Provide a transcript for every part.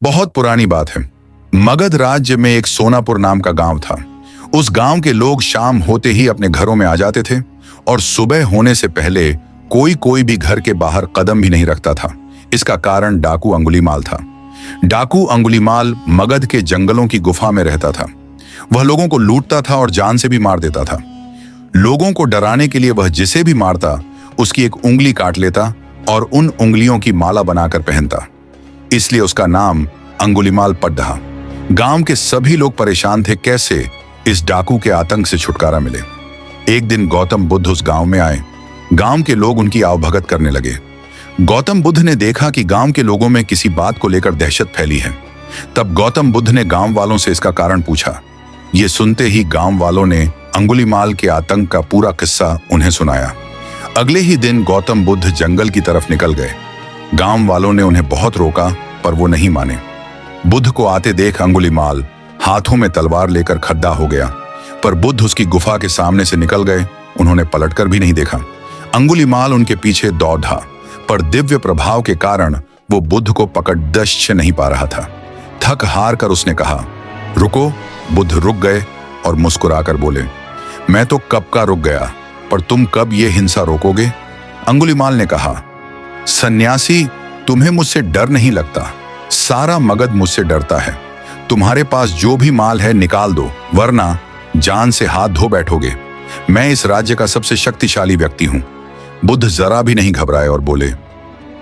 बहुत पुरानी बात है। मगध राज्य में एक सोनापुर नाम का गांव था। उस गांव के लोग शाम होते ही अपने घरों में आ जाते थे और सुबह होने से पहले कोई भी घर के बाहर कदम भी नहीं रखता था। इसका कारण डाकू अंगुलीमाल था। डाकू अंगुलीमाल मगध के जंगलों की गुफा में रहता था। वह लोगों को लूटता था और जान से भी मार देता था। लोगों को डराने के लिए वह जिसे भी मारता उसकी एक उंगली काट लेता और उन उंगलियों की माला बनाकर पहनता। इसलिए उसका नाम अंगुलीमाल पड़ रहा। गांव के सभी लोग परेशान थे कैसे इस डाकू के आतंक से छुटकारा मिले। एक दिन गौतम बुद्ध उस गांव में आए। गांव के लोग उनकी आवभगत करने लगे। गौतम बुद्ध ने देखा कि गांव के लोगों में किसी बात को लेकर दहशत फैली है। तब गौतम बुद्ध ने गांव वालों से इसका कारण पूछा। ये सुनते ही गांव वालों ने अंगुलीमाल के आतंक का पूरा किस्सा उन्हें सुनाया। अगले ही दिन गौतम बुद्ध जंगल की तरफ निकल गए। गांव वालों ने उन्हें बहुत रोका पर वो नहीं माने। बुद्ध को आते देख अंगुलीमाल हाथों में तलवार लेकर खड़ा हो गया, पर बुद्ध उसकी गुफा के सामने से निकल गए। उन्होंने पलटकर भी नहीं देखा। अंगुलीमाल उनके पीछे दौड़ा, पर दिव्य प्रभाव के कारण वो बुद्ध को पकड़ दश्च नहीं पा रहा था। थक हार कर उसने कहा, रुको। बुद्ध रुक गए और मुस्कुराकर बोले, मैं तो कब का रुक गया, पर तुम कब ये हिंसा रोकोगे? अंगुलीमाल ने कहा, सन्यासी, तुम्हें मुझसे डर नहीं लगता। सारा मगध मुझसे डरता है। तुम्हारे पास जो भी माल है निकाल दो, वरना जान से हाथ धो बैठोगे। मैं इस राज्य का सबसे शक्तिशाली व्यक्ति हूं। बुद्ध जरा भी नहीं घबराए और बोले,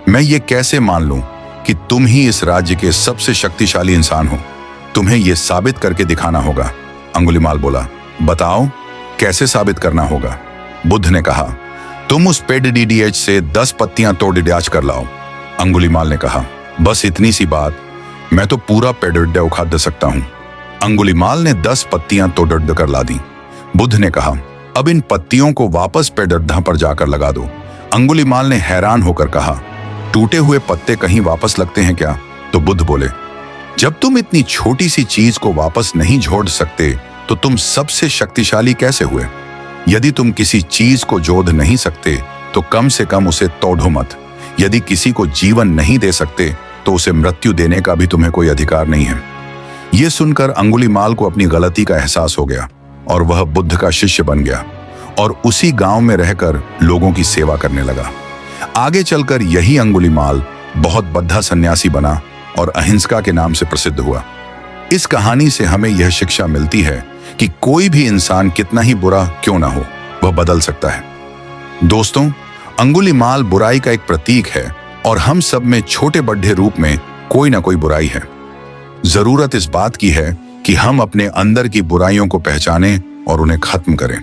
मैं ये कैसे मान लूं कि तुम ही इस राज्य के सबसे शक्तिशाली इंसान हो? तुम्हें यह साबित करके दिखाना होगा। अंगुलीमाल बोला, बताओ कैसे साबित करना होगा? बुद्ध ने कहा, तुम उस पेड़ डीडीएच से 10 पत्तियां तोड़ डिडाच कर लाओ। अंगुलीमाल ने कहा, बस इतनी सी बात? मैं तो पूरा पेड़ उखाड़ सकता हूं। अंगुलीमाल ने 10 पत्तियां तोड़ कर ला दी। बुद्ध ने कहा, अब इन पत्तियों को वापस पेड़ पर जाकर लगा दो। अंगुलीमाल ने हैरान होकर कहा, टूटे हुए पत्ते कहीं वापस लगते हैं क्या? तो बुद्ध बोले, जब तुम इतनी छोटी सी चीज को वापस नहीं जोड़ सकते तो तुम सबसे शक्तिशाली कैसे हुए? यदि तुम किसी चीज को जोड़ नहीं सकते तो कम से कम उसे तोड़ो मत। यदि किसी को जीवन नहीं दे सकते तो उसे मृत्यु देने का भी तुम्हें कोई अधिकार नहीं है। यह सुनकर अंगुलीमाल को अपनी गलती का एहसास हो गया और वह बुद्ध का शिष्य बन गया और उसी गांव में रहकर लोगों की सेवा करने लगा। आगे चलकर यही अंगुलीमाल बहुत बद्धा सन्यासी बना और अहिंसा के नाम से प्रसिद्ध हुआ। इस कहानी से हमें यह शिक्षा मिलती है कि कोई भी इंसान कितना ही बुरा क्यों ना हो, वह बदल सकता है। दोस्तों, अंगुलीमाल बुराई का एक प्रतीक है और हम सब में छोटे बड़े रूप में कोई ना कोई बुराई है। जरूरत इस बात की है कि हम अपने अंदर की बुराइयों को पहचानें और उन्हें खत्म करें।